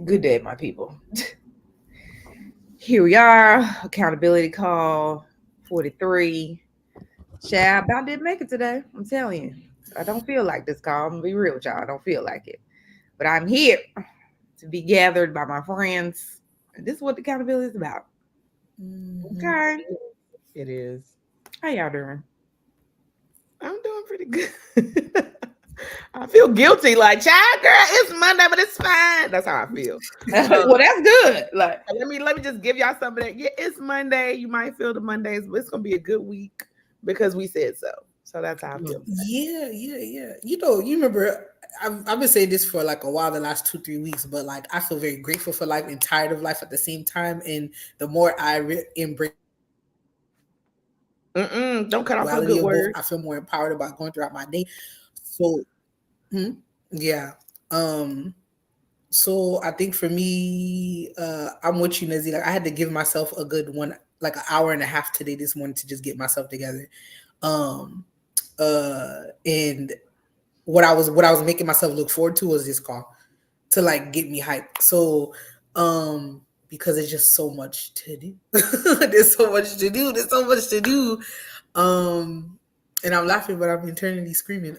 Good day, my people. Here we are, accountability call 43. Child, about didn't make it today. I'm telling you. I don't feel like this call. I'm gonna be real with y'all. I don't feel like it. But I'm here to be gathered by my friends. And this is what accountability is about. Mhm. Okay. It is. How y'all doing? I'm doing pretty good. I feel guilty, like child girl. It's Monday, but it's fine. That's how I feel. Well, that's good. Like, Let me just give y'all some of that. Yeah, it's Monday. You might feel the Mondays, but it's gonna be a good week because we said so. So that's how I feel. Yeah. You remember I've been saying this for like a while, the last 2-3 weeks, but like I feel very grateful for life and tired of life at the same time. And the more I embrace Don't cut off a duality good of both, word. I feel more empowered about going throughout my day. So yeah. Um so I think for me, I'm with you, Nazi. Like I had to give myself a good one, like an hour and a half today this morning to just get myself together. Um and what I was making myself look forward to was this call to like get me hyped. So because there's just so much to do. There's so much to do. There's so much to do. Um and I'm laughing, but I'm internally screaming.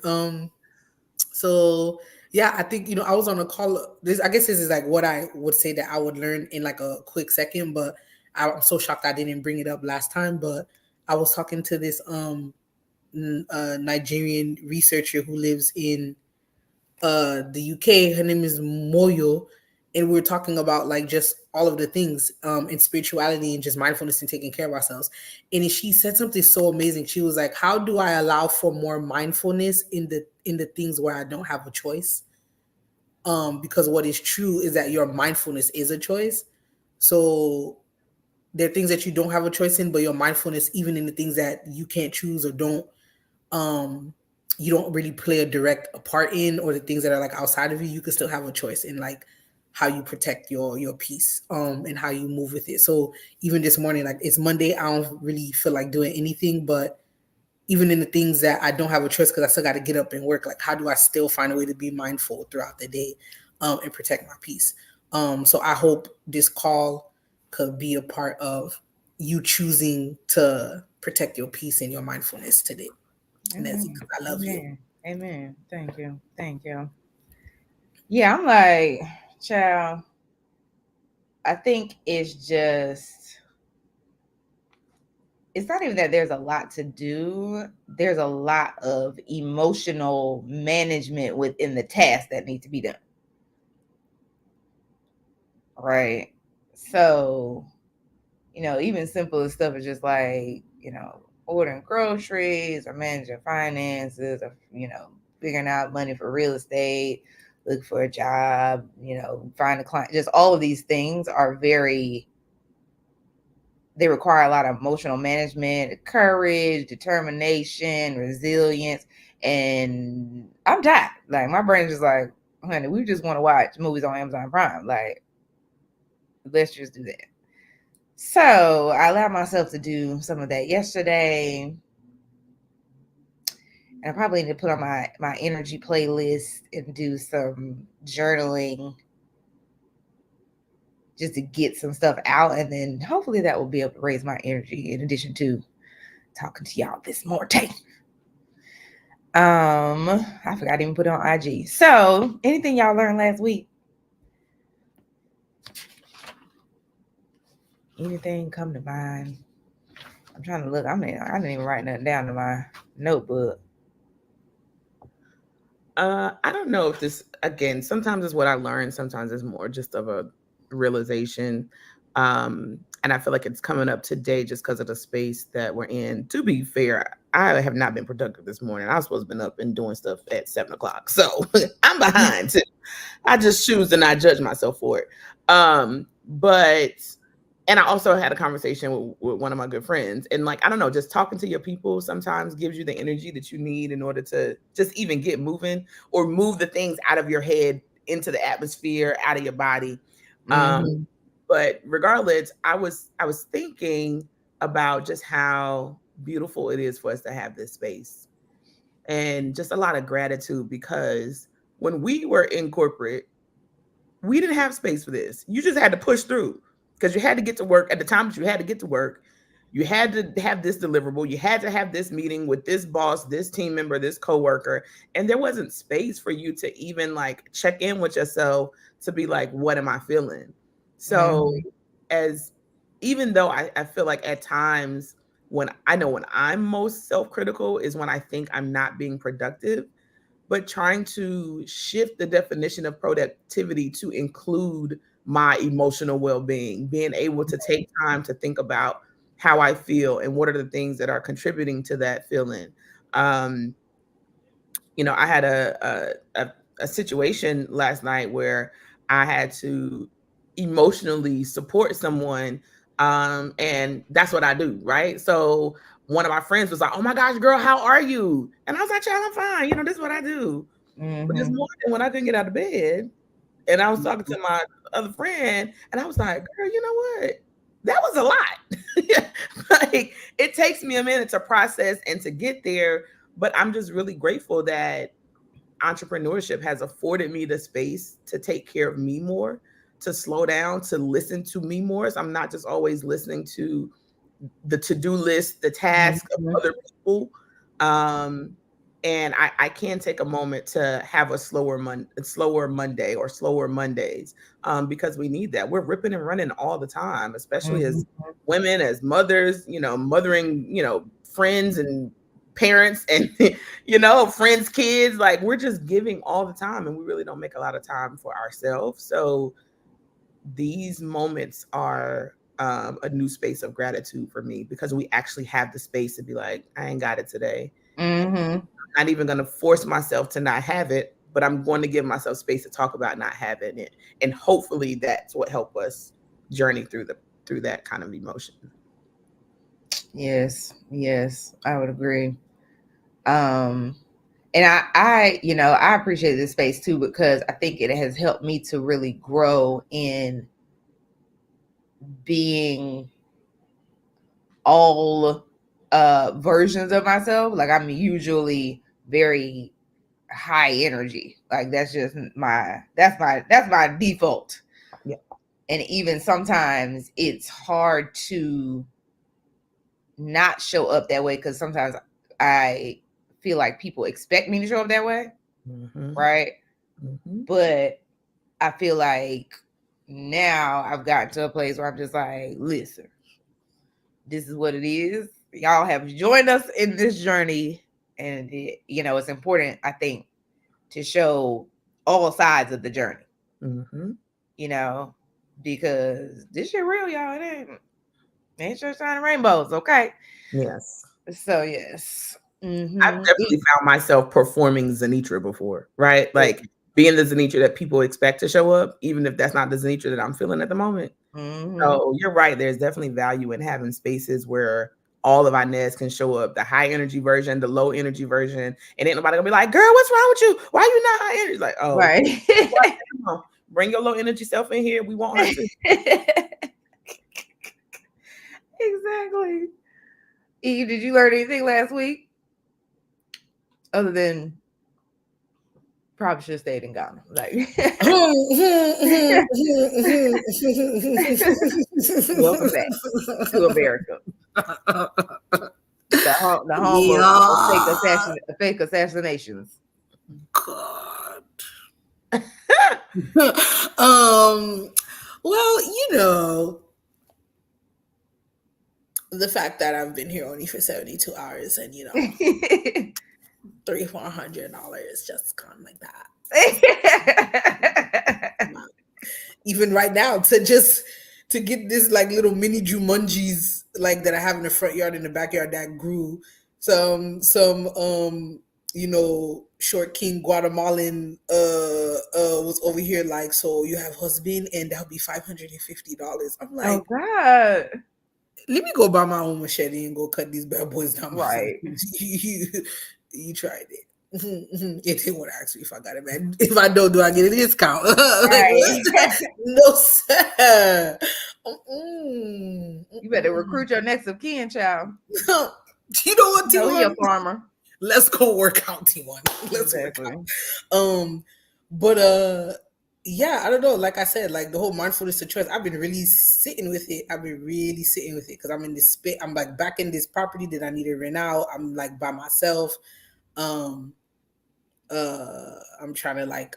So yeah, I think I was on a call. This I guess this is like what I would say that I would learn in like a quick second, but I'm so shocked I didn't bring it up last time. But I was talking to this Nigerian researcher who lives in the UK. Her name is Moyo, and we were talking about like just all of the things in spirituality and just mindfulness and taking care of ourselves. And she said something so amazing. She was like, "How do I allow for more mindfulness in the things where I don't have a choice?" Because what is true is that your mindfulness is a choice. So there are things that you don't have a choice in, but your mindfulness, even in the things that you can't choose or um you don't really play a direct part in, or the things that are like outside of you, you can still have a choice in like how you protect your peace and how you move with it. So even this morning, like it's Monday, I don't really feel like doing anything, but even in the things that I don't have a choice because I still got to get up and work, like how do I still find a way to be mindful throughout the day and protect my peace? So I hope this call could be a part of you choosing to protect your peace and your mindfulness today. Nezzy, amen. because I love you. Amen. Amen. Thank you. Thank you. Yeah, I'm like, child, I think it's not even that there's a lot to do. There's a lot of emotional management within the task that need to be done. Right. So, even simple stuff is just like, ordering groceries or managing finances or, figuring out money for real estate, look for a job, find a client. Just all of these things they require a lot of emotional management, courage, determination, resilience. And I'm tired. Like my brain's just like, honey, we just want to watch movies on Amazon Prime. Like, let's just do that. So I allowed myself to do some of that yesterday. And I probably need to put on my energy playlist and do some journaling just to get some stuff out. And then hopefully that will be able to raise my energy in addition to talking to y'all this morning. I forgot to even put it on IG. So, anything y'all learned last week? Anything come to mind? I'm trying to look. I didn't even write nothing down in my notebook. I don't know if this again. Sometimes it's what I learned. Sometimes it's more just of a realization. And I feel like it's coming up today just because of the space that we're in. To be fair, I have not been productive this morning. I was supposed to been up and doing stuff at 7 o'clock, so I'm behind too. I just choose to not judge myself for it. But and I also had a conversation with one of my good friends, and like I don't know, just talking to your people sometimes gives you the energy that you need in order to just even get moving or move the things out of your head into the atmosphere, out of your body. Um, Mm-hmm. but regardless, I was thinking about just how beautiful it is for us to have this space and just a lot of gratitude because when we were in corporate, we didn't have space for this. You just had to push through because you had to get to work at the time that you had to get to work. You had to have this deliverable. You had to have this meeting with this boss, this team member, this coworker. And there wasn't space for you to even like check in with yourself to be like, what am I feeling? So as even though I feel like at times when I'm most self-critical is when I think I'm not being productive, but trying to shift the definition of productivity to include my emotional well-being, being able to take time to think about how I feel and what are the things that are contributing to that feeling. I had a situation last night where I had to emotionally support someone, and that's what I do, right? So one of my friends was like, "Oh my gosh, girl, how are you?" And I was like, "Child, I'm fine. This is what I do." But this morning when I couldn't get out of bed, and I was talking to my other friend, and I was like, "Girl, you know what? That was a lot." Like it takes me a minute to process and to get there, but I'm just really grateful that entrepreneurship has afforded me the space to take care of me more, to slow down, to listen to me more. So I'm not just always listening to the to-do list, the task of other people. And I can take a moment to have a slower Monday or slower Mondays, because we need that. We're ripping and running all the time, especially as women, as mothers, mothering, friends and parents and, friends, kids, like we're just giving all the time and we really don't make a lot of time for ourselves. So these moments are a new space of gratitude for me because we actually have the space to be like, I ain't got it today. I'm not even going to force myself to not have it, but I'm going to give myself space to talk about not having it. And hopefully that's what helped us journey through that kind of emotion. Yes, I would agree. And I appreciate this space too, because I think it has helped me to really grow in being all versions of myself. Like I'm usually very high energy. Like that's just my default. Yeah. And even sometimes it's hard to not show up that way because sometimes I feel like people expect me to show up that way. Right. But I feel like now I've gotten to a place where I'm just like, listen, this is what it is. Y'all have joined us in this journey. And, it's important, I think, to show all sides of the journey. Because this shit real, y'all. It ain't just shining rainbows, okay? Yes. So, yes. I've definitely found myself performing Zenitra before, right? Like being the Zenitra that people expect to show up, even if that's not the Zenitra that I'm feeling at the moment. So you're right. There's definitely value in having spaces where all of our Neds can show up, the high energy version, the low energy version. And ain't nobody gonna be like, girl, what's wrong with you? Why are you not high energy? Like, oh, right. Bring your low energy self in here. We want her to. Exactly. Eve, did you learn anything last week? Other than probably should have stayed in Ghana. Like welcome back to America. The home of fake assassinations. God. Well, the fact that I've been here only for 72 hours and $300-$400 just gone like that. Even right now to get this like little mini Jumanjis like that I have in the front yard and the backyard that grew some short king Guatemalan was over here like, so you have husband and that'll be $550. I'm like, oh God, let me go buy my own machete and go cut these bad boys down. Right. You tried it. It didn't want to ask me if I got it, man. If I don't, do I get a discount? Right. No, sir. You better recruit your next of kin, child. You know what, T1? He a farmer. Let's go work out, T1. Let's work out. Yeah, I don't know. Like I said, like the whole mindfulness to choice, I've been really sitting with it. Because I'm in this space. I'm like back in this property that I need to rent out. I'm like by myself. Um, I'm trying to like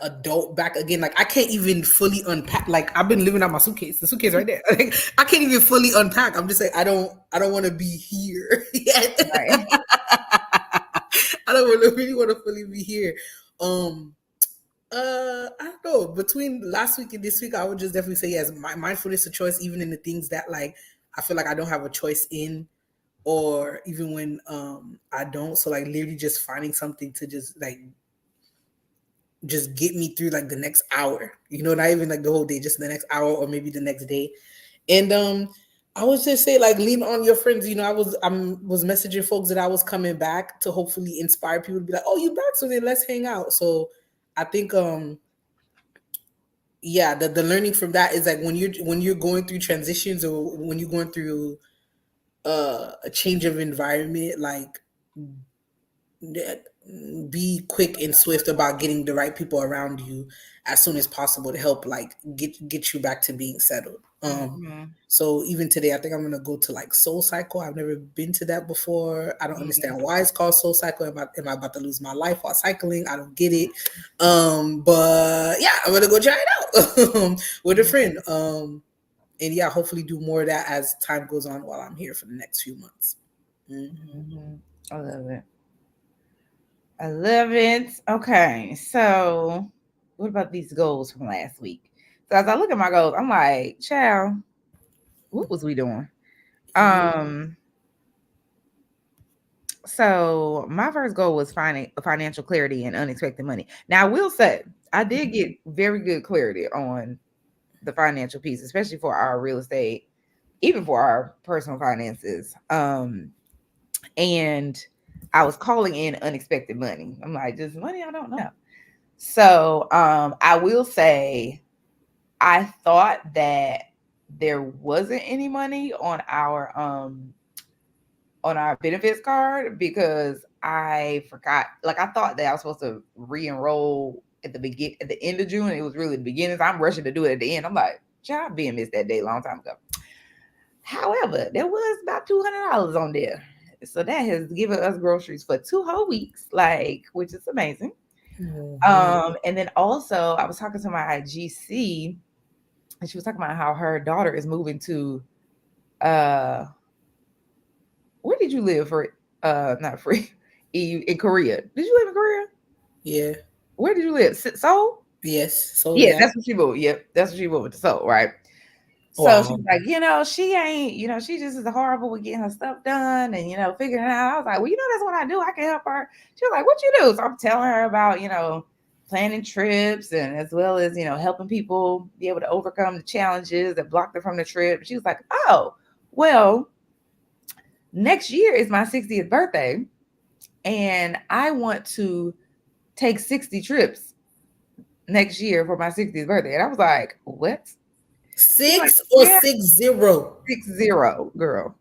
adult back again. Like I can't even fully unpack. Like I've been living out my suitcase. The suitcase right there. Like I can't even fully unpack. I'm just like I don't want to be here yet. Right. I don't really want to fully be here. Um I don't know. Between last week and this week, I would just definitely say yes. My mindfulness a choice, even in the things that like I feel like I don't have a choice in, or even when I don't. So like literally just finding something to just get me through like the next hour. You know, not even like the whole day, just the next hour or maybe the next day. And I would just say like lean on your friends. You know, I was messaging folks that I was coming back to hopefully inspire people to be like, oh, you back, so then let's hang out. So I think yeah, the learning from that is like when you're going through transitions or when you're going through a change of environment, like be quick and swift about getting the right people around you as soon as possible to help like get you back to being settled. Mm-hmm. So even today I think I'm gonna go to like Soul Cycle. I've never been to that before. I don't Mm-hmm. understand why it's called Soul Cycle. Am I about to lose my life while cycling? I don't get it. But yeah, I'm gonna go try it out with a friend. And yeah, hopefully do more of that as time goes on while I'm here for the next few months. Mm-hmm. I love it. I love it. Okay, so what about these goals from last week? So as I look at my goals, I'm like, child, what was we doing? Mhm. Um, so my first goal was finding financial clarity and unexpected money. Now I will say I did get very good clarity on the financial piece, especially for our real estate, even for our personal finances. And I was calling in unexpected money. I'm like, just money I don't know. So I will say I thought that there wasn't any money on our benefits card because I forgot. Like I thought that I was supposed to re-enroll at the end of June. It was really the beginning. So I'm rushing to do it at the end. I'm like, job being missed that day a long time ago. However, there was about $200 on there. So that has given us groceries for 2 whole weeks, like, which is amazing. Mhm. And then also I was talking to my IGC and she was talking about how her daughter is moving to uh where did you live for not free EU in Korea? Did you live in Korea? Yeah. Where did you live? Seoul? Yes. So Yeah, yeah. that's what she moved. Yep, that's what she moved to Seoul, right? So she Wow. was like, she ain't, she just is horrible with getting her stuff done and figuring it out. I was like, well, that's what I do. I can help her. She was like, what you do? So I'm telling her about, planning trips and as well as, helping people be able to overcome the challenges that block them from the trip. She was like, oh, well, next year is my 60th birthday and I want to take 60 trips next year for my 60th birthday. And I was like, what? She's like, 6 or 60? 60, girl.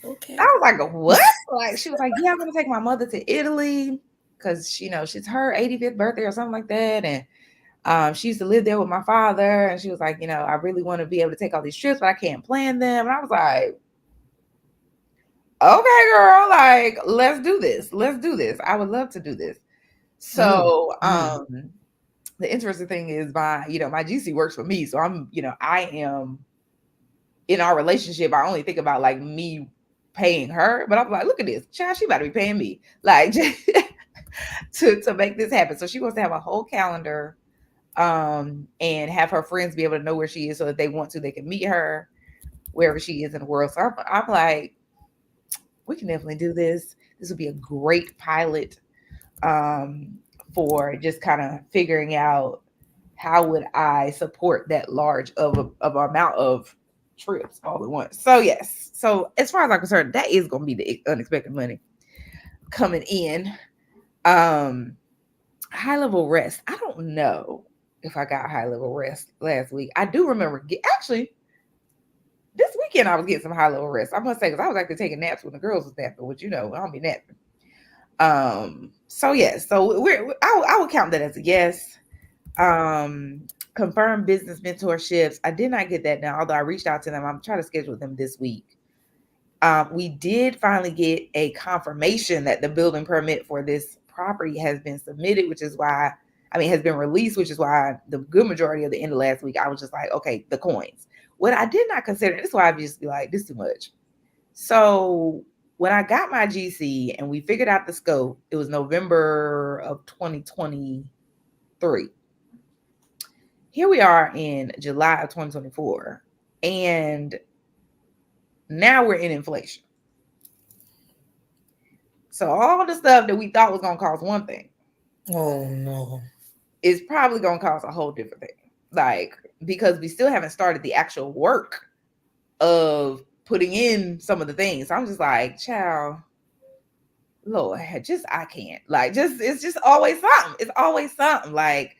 I Okay. was like, what? Like, she was like, yeah, I'm gonna take my mother to Italy because she's her 85th birthday or something like that. And she used to live there with my father. And she was like, I really want to be able to take all these trips, but I can't plan them. And I was like, okay, girl, like, let's do this. Let's do this. I would love to do this. So the interesting thing is my GC works for me. So I am in our relationship, I only think about like me paying her, but I'm like, look at this, child, she about to be paying me, like to make this happen. So she wants to have a whole calendar, and have her friends be able to know where she is, so that they want to, they can meet her wherever she is in the world. So I'm like, we can definitely do this. This would be a great pilot, um, for just kind of figuring out how would I support that large of amount of trips all at once. So yes. So as far as I'm concerned, that is going to be the unexpected money coming in. Um, High level rest. I don't know if I got high level rest last week. I do remember actually this weekend I was getting some high level rest. I must say because I was actually taking naps when the girls was napping, which I don't be napping. So yes, so I would count that as a yes. Confirmed business mentorships. I did not get that now, although I reached out to them. I'm trying to schedule them this week. We did finally get a confirmation that the building permit for this property has been submitted, which is why, I mean, has been released, which is why the good majority of the end of last week, I was just like, okay, the coins. What I did not consider, this is why I'd just be like, this is too much. So when I got my GC and we figured out the scope, it was November of 2023. Here we are in July of 2024. And now we're in inflation. So all the stuff that we thought was going to cost one thing. Oh no. Is probably going to cost a whole different thing. Like, because we still haven't started the actual work of putting in some of the things. So I'm just like, child, Lord, just, I can't. Like, just, it's just always something. It's always something. Like,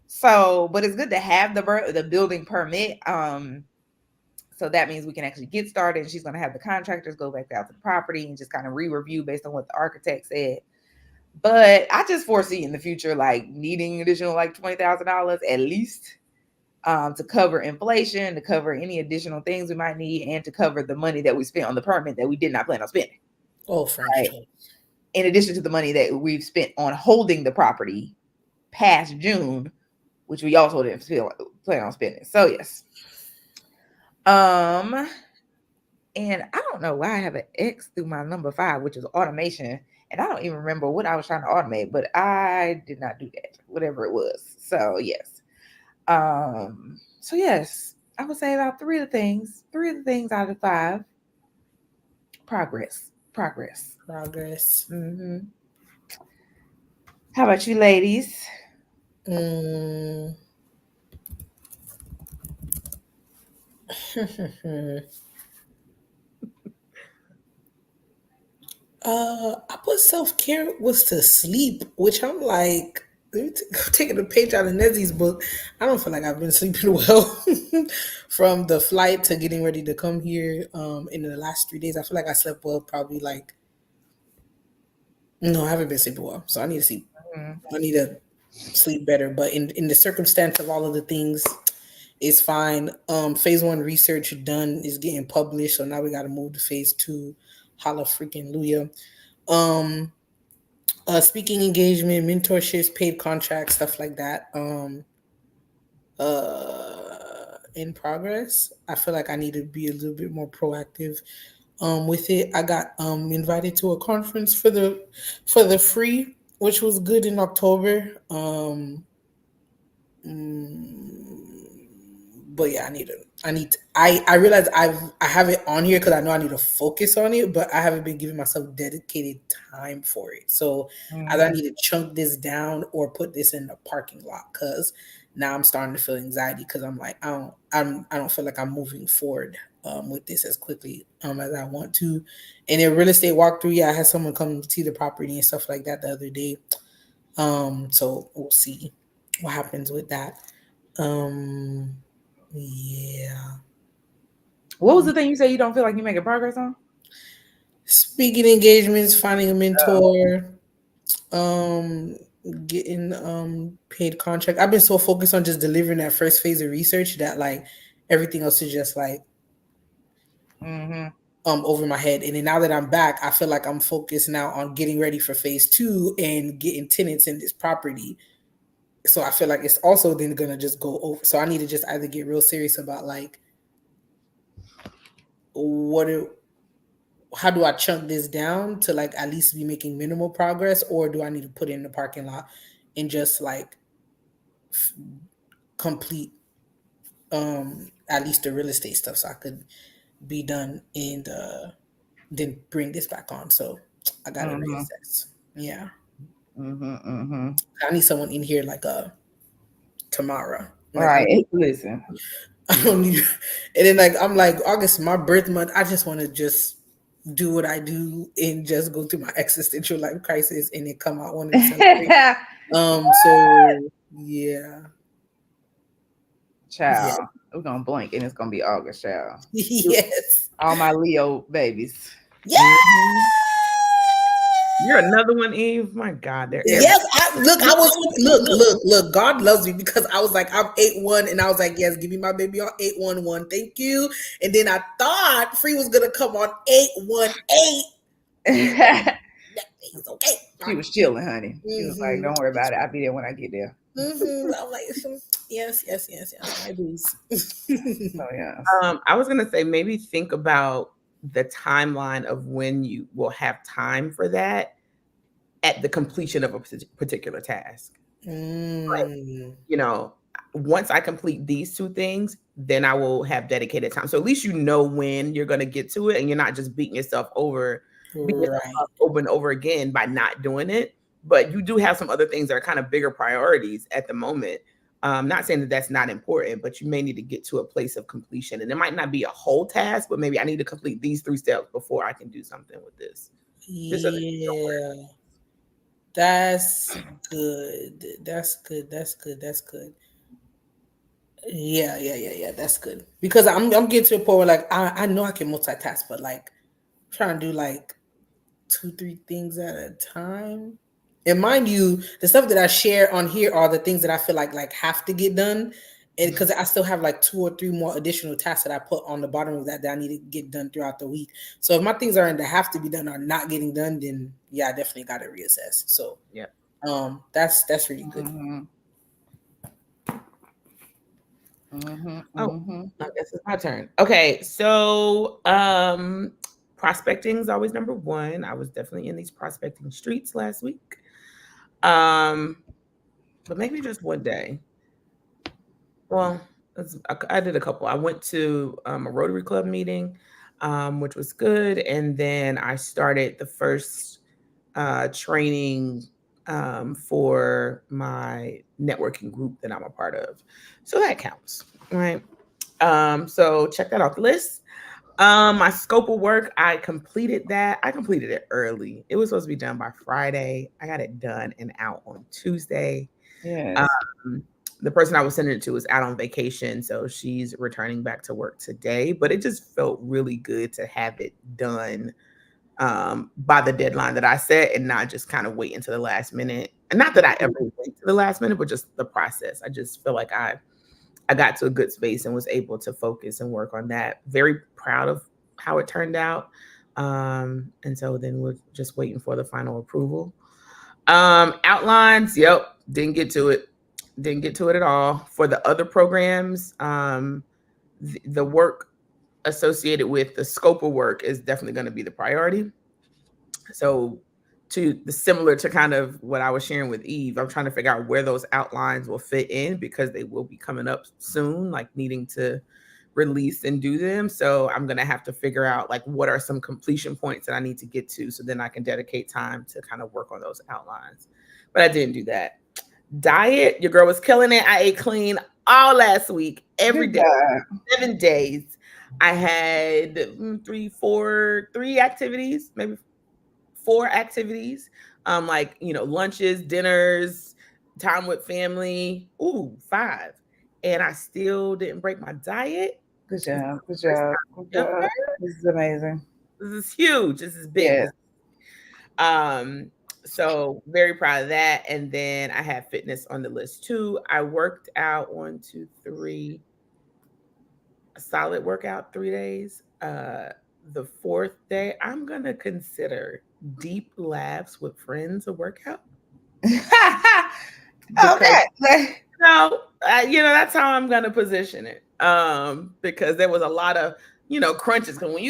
so, but it's good to have the building permit. So that means we can actually get started. And she's going to have the contractors go back out to the property and just kind of re-review based on what the architect said. But I just foresee in the future, like needing additional like $20,000 at least to cover inflation, to cover any additional things we might need, and to cover the money that we spent on the permit that we did not plan on spending. Oh, French toast. In addition to the money that we've spent on holding the property past June, which we also didn't plan on spending. So yes. And I don't know why I have an X through my number 5, which is automation. And I don't even remember what I was trying to automate, but I did not do that, whatever it was. So yes. So yes, I would say about 3 of the things out of 5. Progress. Mm-hmm. How about you, ladies? I put self-care was to sleep, which I'm like, taking a page out of Nezzy's book. I don't feel like I've been sleeping well from the flight to getting ready to come here. In the last 3 days, I feel like I slept well. Probably like, no, I haven't been sleeping well, so I need to sleep. I need to sleep better. But in the circumstance of all of the things, it's fine. Phase 1 research done is getting published, so now we got to move to phase 2. Holla freaking Luya. Speaking engagement, mentorships, paid contracts, stuff like that. In progress. I feel like I need to be a little bit more proactive with it. I got invited to a conference for the free, which was good in October. But yeah, I realize I have it on here because I know I need to focus on it, but I haven't been giving myself dedicated time for it. So either I need to chunk this down or put this in the parking lot, because now I'm starting to feel anxiety because I'm like, I don't feel like I'm moving forward with this as quickly as I want to. And in real estate walkthrough, yeah, I had someone come see the property and stuff like that the other day. So we'll see what happens with that. Yeah. What was the thing you said you don't feel like you're making progress on? Speaking engagements, finding a mentor, getting paid contract. I've been so focused on just delivering that first phase of research that like everything else is just like over my head. And then now that I'm back, I feel like I'm focused now on getting ready for phase 2 and getting tenants in this property. So I feel like it's also then gonna just go over. So I need to just either get real serious about like how do I chunk this down to like at least be making minimal progress, or do I need to put it in the parking lot and just like complete at least the real estate stuff so I could be done and then bring this back on. So I gotta reassess. Yeah. I need someone in here like tomorrow. Like, right. Listen. I don't need, and then like I'm like, August, my birth month. I just want to just do what I do and just go through my existential life crisis and then come out one of the so yeah. Child. Yeah. We're gonna blink and it's gonna be August, child. Yes. All my Leo babies. Yeah. You're another one, Eve. My God, they're Yes, look. God loves me because I was like, I'm 8-1, and I was like, yes, give me my baby on 8-1-1, thank you. And then I thought Free was gonna come on 8-1-8. It's okay. She was chilling, honey. She was like, Mm-hmm. "Don't worry about it. I'll be there when I get there." I'm like, yes, my booze. Oh yeah. I was gonna say maybe think about the timeline of when you will have time for that at the completion of a particular task. Like, you know, once I complete these two things, then I will have dedicated time. So at least you know when you're going to get to it, and you're not just beating yourself up over and over again by not doing it. But you do have some other things that are kind of bigger priorities at the moment. Not saying that that's not important, but you may need to get to a place of completion. And it might not be a whole task, but maybe I need to complete these 3 steps before I can do something with this. Yeah. That's good. That's good. Yeah. That's good. Because I'm getting to a point where like I know I can multitask, but like trying to do like 2-3 things at a time. And mind you, the stuff that I share on here are the things that I feel like have to get done. And because I still have like 2 or 3 more additional tasks that I put on the bottom of that I need to get done throughout the week. So if my things are in that have to be done are not getting done, then yeah, I definitely got to reassess. So yeah, that's really good. I guess it's my turn. Okay, so prospecting is always number one. I was definitely in these prospecting streets last week. But maybe just one day. Well, I did a couple. I went to a Rotary Club meeting, which was good, and then I started the first training for my networking group that I'm a part of. So that counts, right? So check that off the list. My scope of work, I completed that. I completed it early. It was supposed to be done by Friday. I got it done and out on Tuesday. Yes. The person I was sending it to was out on vacation, so she's returning back to work today. But it just felt really good to have it done by the deadline that I set, and not just kind of wait until the last minute. And not that I ever wait to the last minute, but just the process. I just feel like I got to a good space and was able to focus and work on that. Very proud of how it turned out. And so then we're just waiting for the final approval. Outlines, yep, didn't get to it at all. For the other programs, the work associated with the scope of work is definitely going to be the priority. So similar to kind of what I was sharing with Eve, I'm trying to figure out where those outlines will fit in, because they will be coming up soon, like needing to release and do them. So I'm going to have to figure out like what are some completion points that I need to get to, so then I can dedicate time to kind of work on those outlines. But I didn't do that. Diet, your girl was killing it. I ate clean all last week, every day, 7 days. I had 3 activities, maybe 4 activities, like, lunches, dinners, time with family. 5. And I still didn't break my diet. Good job. This is amazing. This is huge. This is big. Yes. So very proud of that. And then I have fitness on the list too. I worked out 1, 2, 3, a solid workout 3 days. The 4th day, I'm gonna consider deep laughs with friends a workout. Okay. That's how I'm gonna position it. Because there was a lot of crunches. Because when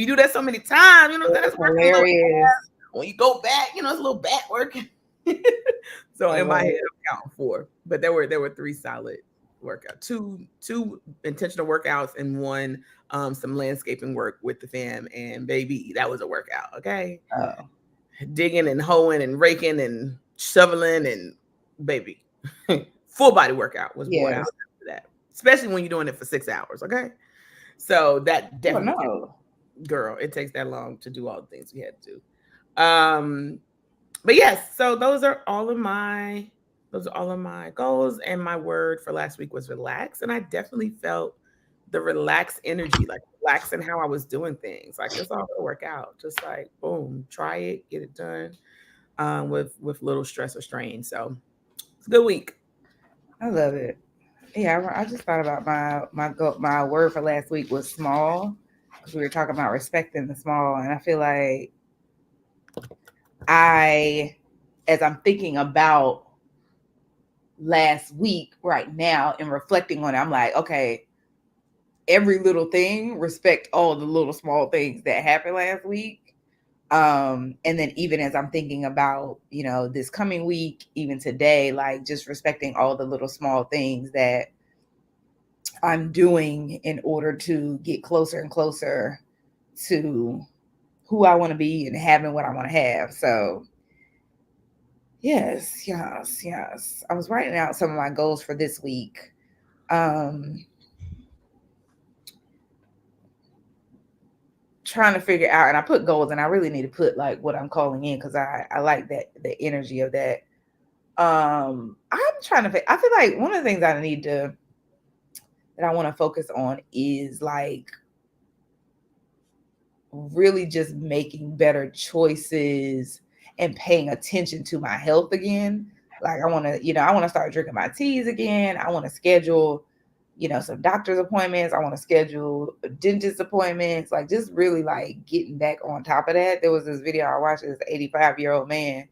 you do that so many times, that's hilarious. When you go back, it's a little back work. So in my head, I'm counting 4, but there were 3 solid workouts, two intentional workouts, and 1 some landscaping work with the fam. And baby, that was a workout. Okay, digging and hoeing and raking and shoveling, and baby, full body workout was born out after that. Especially when you're doing it for 6 hours. Okay, so that definitely, girl, it takes that long to do all the things we had to do. But yes, so those are all of my goals, and my word for last week was relax. And I definitely felt the relaxed energy, like relaxing how I was doing things. Like it's all gonna work out. Just like boom, try it, get it done, with little stress or strain. So it's a good week. I love it. Yeah, I just thought about my word for last week was small, because we were talking about respecting the small, and I feel like I, as I'm thinking about last week right now and reflecting on it, I'm like, okay, every little thing, respect all the little small things that happened last week. And then even as I'm thinking about, this coming week, even today, like just respecting all the little small things that I'm doing in order to get closer and closer to who I want to be and having what I want to have. So yes, yes, yes. I was writing out some of my goals for this week. Trying to figure out, and I put goals, and I really need to put like what I'm calling in, because I like that, the energy of that. I'm trying to, I feel like one of the things that I want to focus on is like really just making better choices and paying attention to my health again. Like I want to start drinking my teas again. I want to schedule, some doctor's appointments. I want to schedule dentist appointments. Like just really like getting back on top of that. There was this video I watched of this 85-year-old man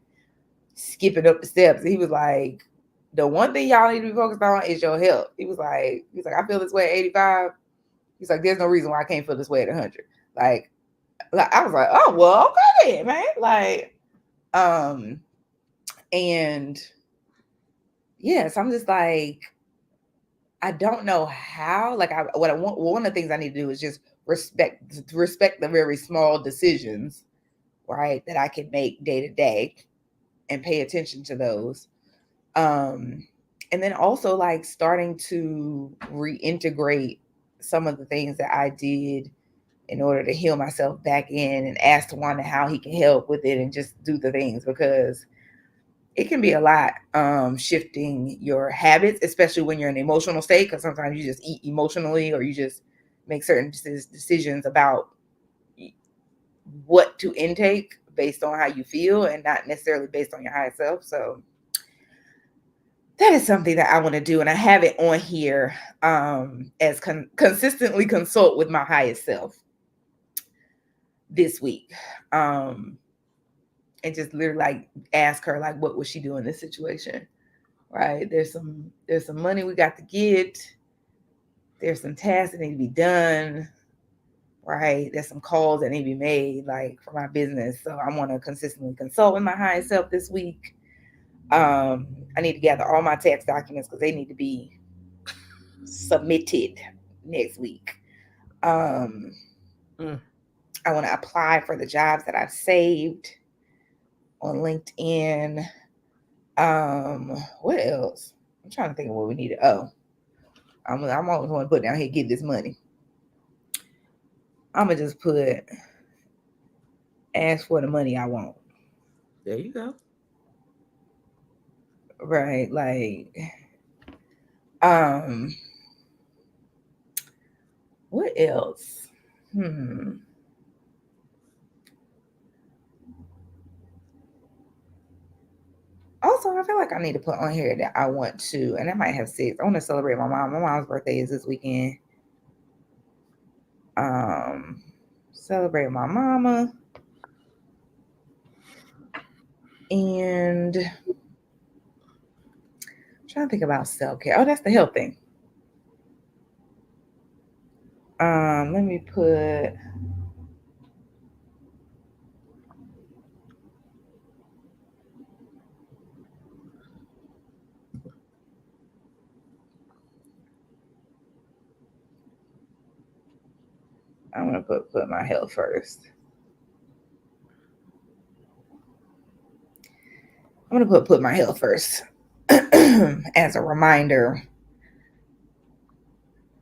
skipping up the steps. He was like, the one thing y'all need to be focused on is your health. He's like, I feel this way at 85. He's like, there's no reason why I can't feel this way at 100. Like I was like, oh well, okay, man. Like, and yes, I'm just like, I don't know how. Like, what I want. One of the things I need to do is just respect the very small decisions, right, that I can make day to day, and pay attention to those. And then also like starting to reintegrate some of the things that I did in order to heal myself back in, and ask Wanda how he can help with it, and just do the things, because it can be a lot, shifting your habits, especially when you're in an emotional state, because sometimes you just eat emotionally, or you just make certain decisions about what to intake based on how you feel, and not necessarily based on your higher self. So that is something that I want to do, and I have it on here, as consistently consult with my highest self this week, and just literally like ask her like, what would she do in this situation, right? There's some money we got to get, there's some tasks that need to be done, right? There's some calls that need to be made, like for my business. So I want to consistently consult with my highest self this week. I need to gather all my tax documents, because they need to be submitted next week. I want to apply for the jobs that I've saved on LinkedIn. What else? I'm trying to think of what we need. I'm always want to put down here, get this money. I'm gonna just put, ask for the money I want. There you go. Right, like, what else? Also, I feel like I need to put on here that I want to, and I might have 6. I want to celebrate my mom. My mom's birthday is this weekend. Celebrate my mama. And I'm trying to think about self-care. Oh, that's the health thing. Let me put, I'm gonna put my health first. I'm gonna put my health first as a reminder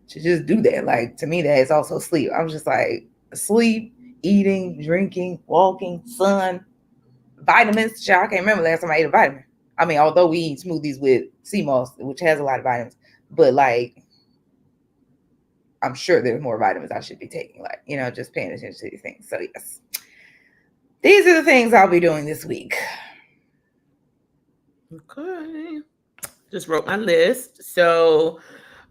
to just do that. Like, to me, that is also sleep. I'm just like, sleep, eating, drinking, walking, sun, vitamins. Child, I can't remember last time I ate a vitamin. I mean, although we eat smoothies with sea moss, which has a lot of vitamins, but like, I'm sure there's more vitamins I should be taking, like, just paying attention to these things. So yes, these are the things I'll be doing this week. Okay. Just wrote my list. So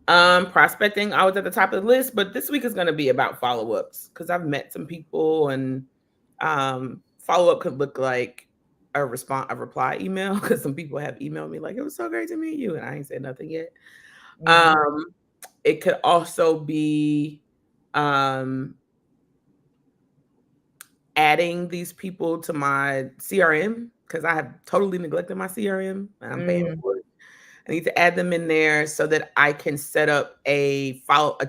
prospecting, I was at the top of the list, but this week is going to be about follow-ups because I've met some people, and follow-up could look like a reply email, because some people have emailed me like, it was so great to meet you, and I ain't said nothing yet. It could also be adding these people to my CRM, because I have totally neglected my CRM and I'm paying for it. I need to add them in there so that I can set up a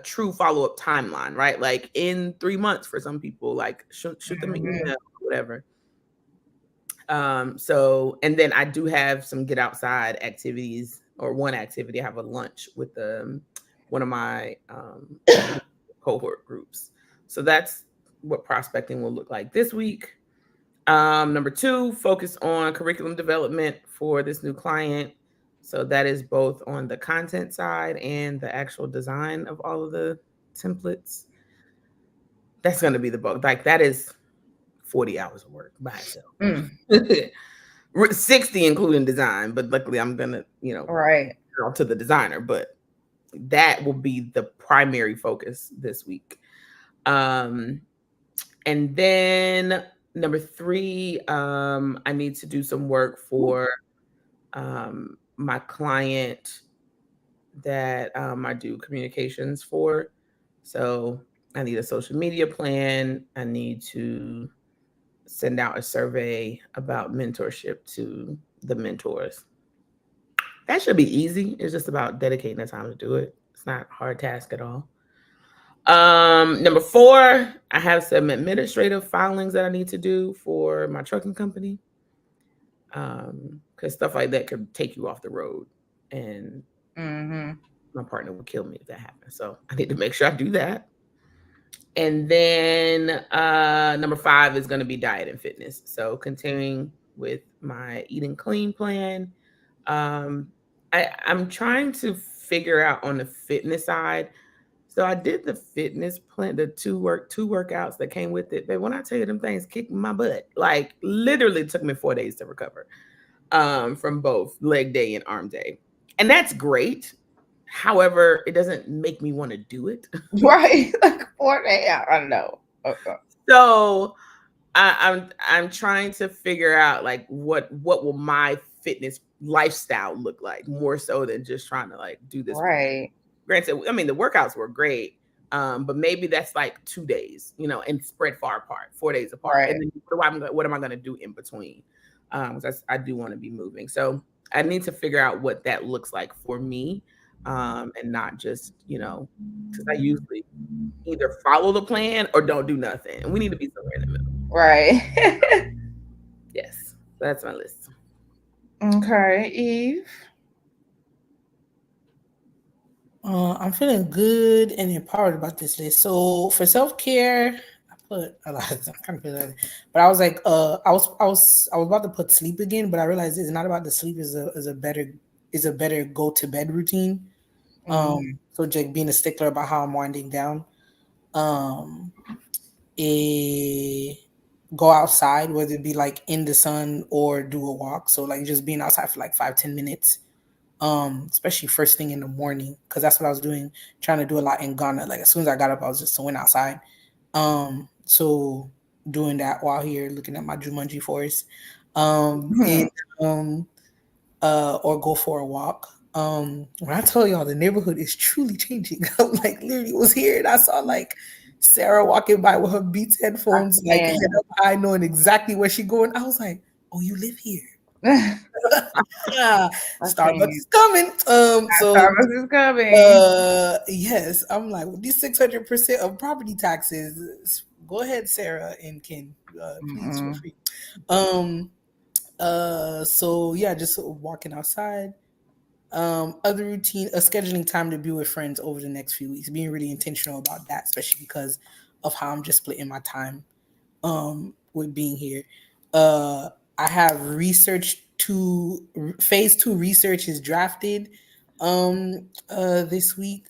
true follow-up timeline, right? Like in 3 months for some people, like shoot them an email, whatever. So, and then I do have some get outside activities, or one activity. I have a lunch with one of my cohort groups. So that's what prospecting will look like this week. Number 2, focus on curriculum development for this new client. So that is both on the content side and the actual design of all of the templates. That's going to be the bulk. Like that is 40 hours of work by itself. 60 including design, but luckily I'm going to, right, go to the designer, but that will be the primary focus this week. And then number 3, I need to do some work for my client that I do communications for. So I need a social media plan. I need to send out a survey about mentorship to the mentors. That should be easy. It's just about dedicating the time to do it. It's not a hard task at all. Number 4, I have some administrative filings that I need to do for my trucking company. Because stuff like that could take you off the road, and my partner would kill me if that happened. So I need to make sure I do that. And then number 5 is going to be diet and fitness. So continuing with my eating clean plan. I'm trying to figure out on the fitness side. So I did the fitness plan, the two workouts that came with it. But when I tell you, them things kicked my butt. Like literally took me 4 days to recover from both leg day and arm day. And that's great. However, it doesn't make me want to do it. Right. Like 4 days. I don't know. Okay. So I'm trying to figure out like what will my fitness lifestyle look like, more so than just trying to like do this. Right. Granted, I mean the workouts were great, but maybe that's like 2 days, and spread far apart, 4 days apart. Right. And then what am I going to do in between? I do want to be moving, so I need to figure out what that looks like for me, and not just because I usually either follow the plan or don't do nothing, and we need to be somewhere in the middle. Right. Yes, that's my list. Okay, Eve. I'm feeling good and empowered about this list. So for self-care, I put a lot of, I kind of feel like, but I was like, I was about to put sleep again, but I realized it's not about the sleep. Is a better go to bed routine. So just being a stickler about how I'm winding down. Go outside, whether it be like in the sun or do a walk. So like just being outside for like 5-10 minutes. Especially first thing in the morning, because that's what I was doing, trying to do a lot in Ghana. Like as soon as I got up, I was just went outside. So doing that while here looking at my Jumanji forest. And or go for a walk. When I tell y'all the neighborhood is truly changing, I'm like literally was here and I saw like Sarah walking by with her Beats headphones, like head up high, knowing exactly where she going. I was like, oh, you live here. Starbucks is coming. Starbucks is coming. Yes, I'm like, with these 600% of property taxes, go ahead, Sarah and Ken, please feel free. So yeah, just walking outside. Other routine, scheduling time to be with friends over the next few weeks, being really intentional about that, especially because of how I'm just splitting my time with being here. I have phase 2 research is drafted this week.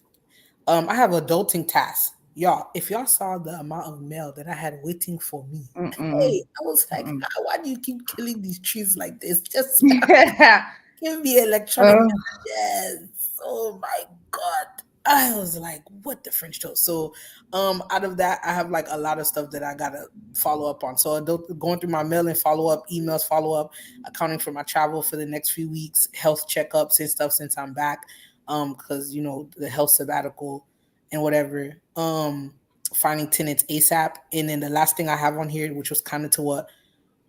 I have adulting tasks. Y'all, if y'all saw the amount of mail that I had waiting for me, Mm-mm. hey, I was like, Mm-mm. why do you keep killing these trees like this? Just Yeah. give me electronic Oh, gadgets. Oh my god. I was like, what the French toast? So out of that, I have like a lot of stuff that I gotta follow up on. So going through my mail and follow up, emails, follow up, accounting for my travel for the next few weeks, health checkups and stuff since I'm back. Because the health sabbatical and whatever. Finding tenants ASAP. And then the last thing I have on here, which was kind of to what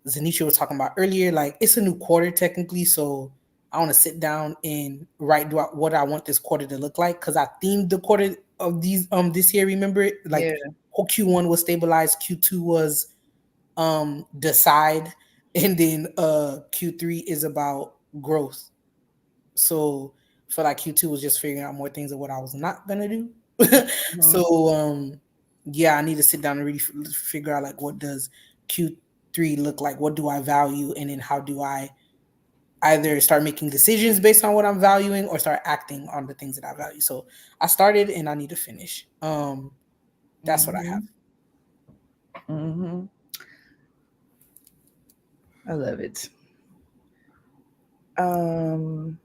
Zenitra was talking about earlier, like it's a new quarter technically, so I want to sit down and write what I want this quarter to look like because I themed the quarter of these this year. Remember, like yeah. whole Q1 was stabilized, Q2 was decide, and then Q3 is about growth. So for like Q2 was just figuring out more things of what I was not gonna do. Mhm. So yeah, I need to sit down and really figure out like what does Q3 look like? What do I value, and then how do I either start making decisions based on what I'm valuing or start acting on the things that I value. So I started and I need to finish. That's what I have. Mhm. Mhm. I love it. Um,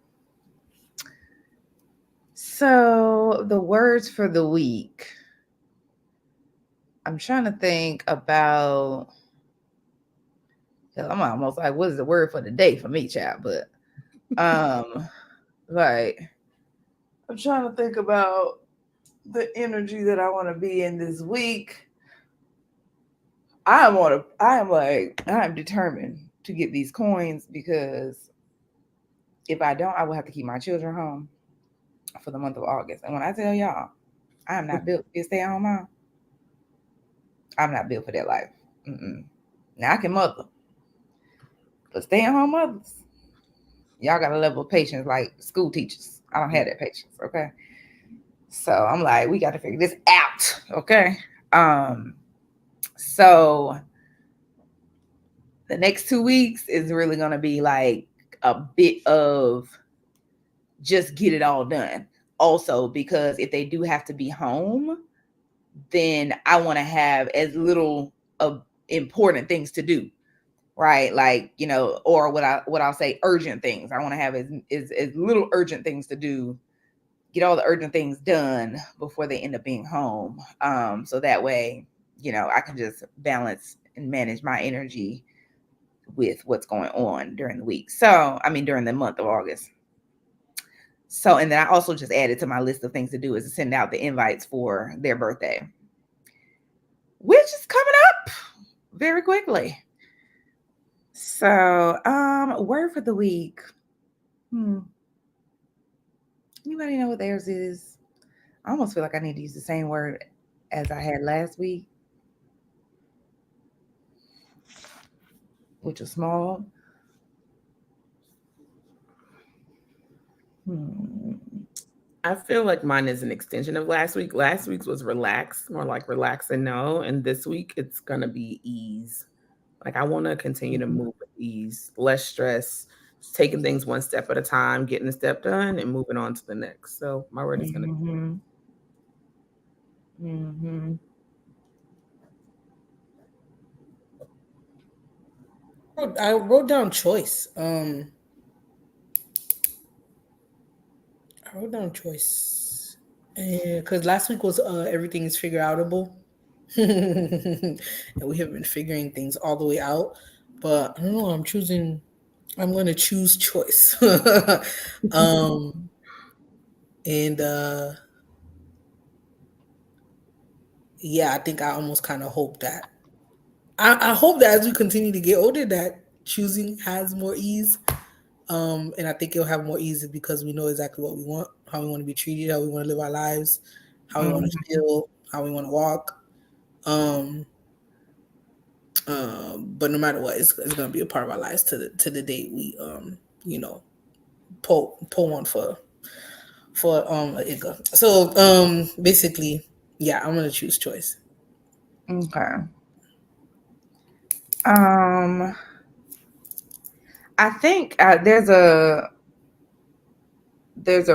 so the words for the week. I'm trying to think about. 'Cause I'm almost like, what is the word for the day for me, child? But like I'm trying to think about the energy that I want to be in this week. I am determined to get these coins because if I don't, I will have to keep my children home for the month of August. And when I tell y'all, I am not built to be a stay at home mom. I'm not built for that life. Mm-mm. Now I can mother, but stay at home mothers, y'all got a level of patience like school teachers. I don't have that patience. Okay. So I'm like, we got to figure this out. Okay. Um, so the next 2 weeks is really gonna be like a bit of just get it all done. Also, because if they do have to be home, then I want to have as little of important things to do, right? Like, or what I'll say urgent things. I want to have as little urgent things to do, get all the urgent things done before they end up being home. So that way, I can just balance and manage my energy with what's going on during the week. So, I mean, during the month of August. So, and then I also just added to my list of things to do is to send out the invites for their birthday, which is coming up very quickly. So, word for the week. Anybody know what theirs is? I almost feel like I need to use the same word as I had last week, which is small. Hmm. I feel like mine is an extension of last week. Last week's was relax, more like relax and know. And this week it's gonna be ease. Like I want to continue to move with ease, less stress, just taking things one step at a time, getting the step done, and moving on to the next. So my word is gonna be Mm-hmm. Mm-hmm. I wrote down choice. I wrote down choice because last week was everything is figure outable, and we have been figuring things all the way out. But I don't know. I'm choosing. I'm going to choose choice. um, and yeah, I think I almost kind of hope that. I hope that as we continue to get older, that choosing has more ease. And I think it'll have more ease because we know exactly what we want, how we want to be treated, how we want to live our lives, how we want to Mm-hmm. feel, how we want to walk. Um, but no matter what, it's gonna be a part of our lives to the date we you know pull one for a Iga. So basically, yeah, I'm gonna choose choice. Okay. Um, I think there's a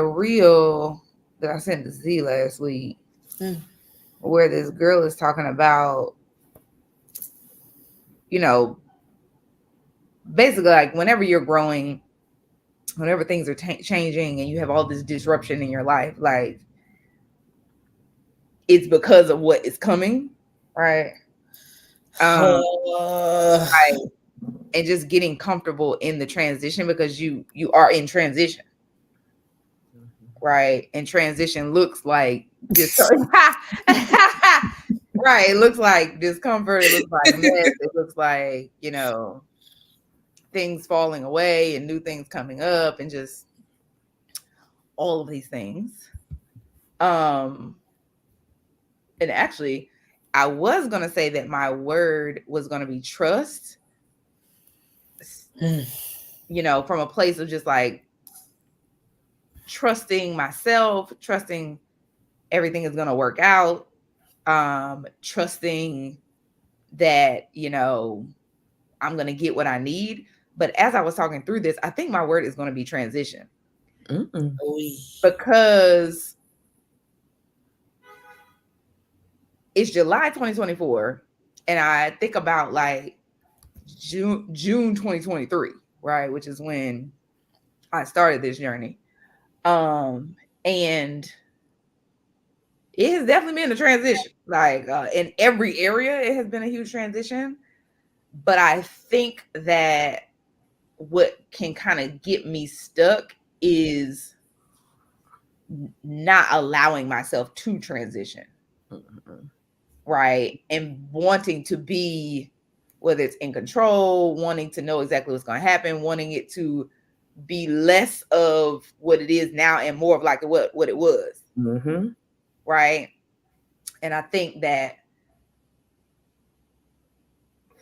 reel that I sent to Z last week, Mm. where this girl is talking about, you know, basically like whenever you're growing, whenever things are changing and you have all this disruption in your life, like it's because of what is coming, right? Right. And just getting comfortable in the transition, because you are in transition, right? And transition looks like this. Right. It looks like discomfort. It looks like mess. It looks like, you know, things falling away and new things coming up and just all of these things. And actually, I was going to say that my word was going to be trust, you know, from a place of just like trusting myself, trusting everything is going to work out, trusting that, you know, I'm going to get what I need. But as I was talking through this, I think my word is going to be transition. Because it's July 2024 and I think about like June 2023, right, which is when I started this journey. And it has definitely been a transition. Like in every area, it has been a huge transition. But I think that what can kind of get me stuck is not allowing myself to transition. Right. And wanting to be, whether it's in control, wanting to know exactly what's going to happen, wanting it to be less of what it is now and more of like what it was. Mm-hmm. Right. And I think that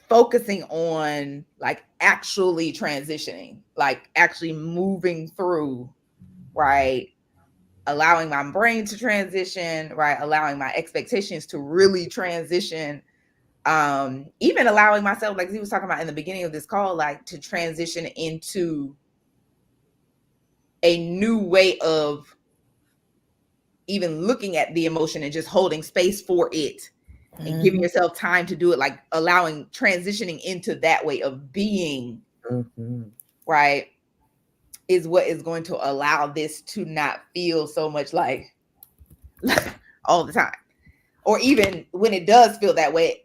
focusing on like actually transitioning, like actually moving through, right, allowing my brain to transition, right, allowing my expectations to really transition, even allowing myself, like he was talking about in the beginning of this call, like to transition into a new way of even looking at the emotion and just holding space for it and giving yourself time to do it, like allowing transitioning into that way of being, right, is what is going to allow this to not feel so much like all the time, or even when it does feel that way,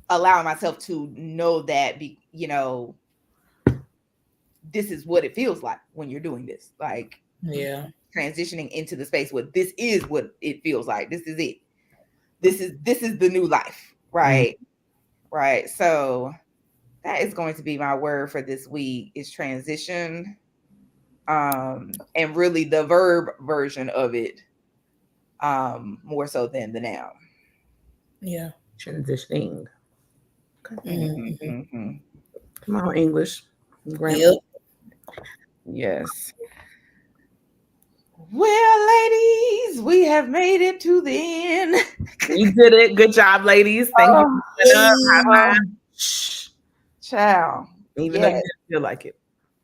allowing myself to know that, you know, this is what it feels like when you're doing this, like transitioning into the space where this is what it feels like. This is it. This is the new life, right? Right. So that is going to be my word for this week, is transition. And really the verb version of it, more so than the noun. Yeah. Transitioning. Mm-hmm. Come on, English. Yep. Yes. Well, ladies, we have made it to the end. You did it. Good job, ladies. Thank you. High Child. Even though you didn't feel like it.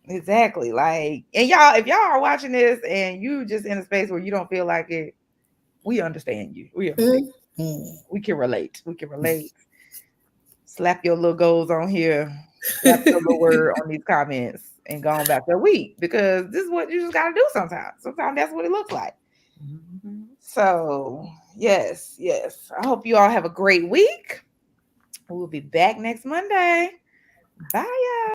Exactly. Like, and y'all, if y'all are watching this and you just in a space where you don't feel like it, we understand you. We understand. We can relate. We can relate. Slap your little goals on here. Slap your little word on these comments and go on back your week, because this is what you just got to do sometimes. Sometimes that's what it looks like. So, yes. I hope you all have a great week. We'll be back next Monday. Bye, y'all.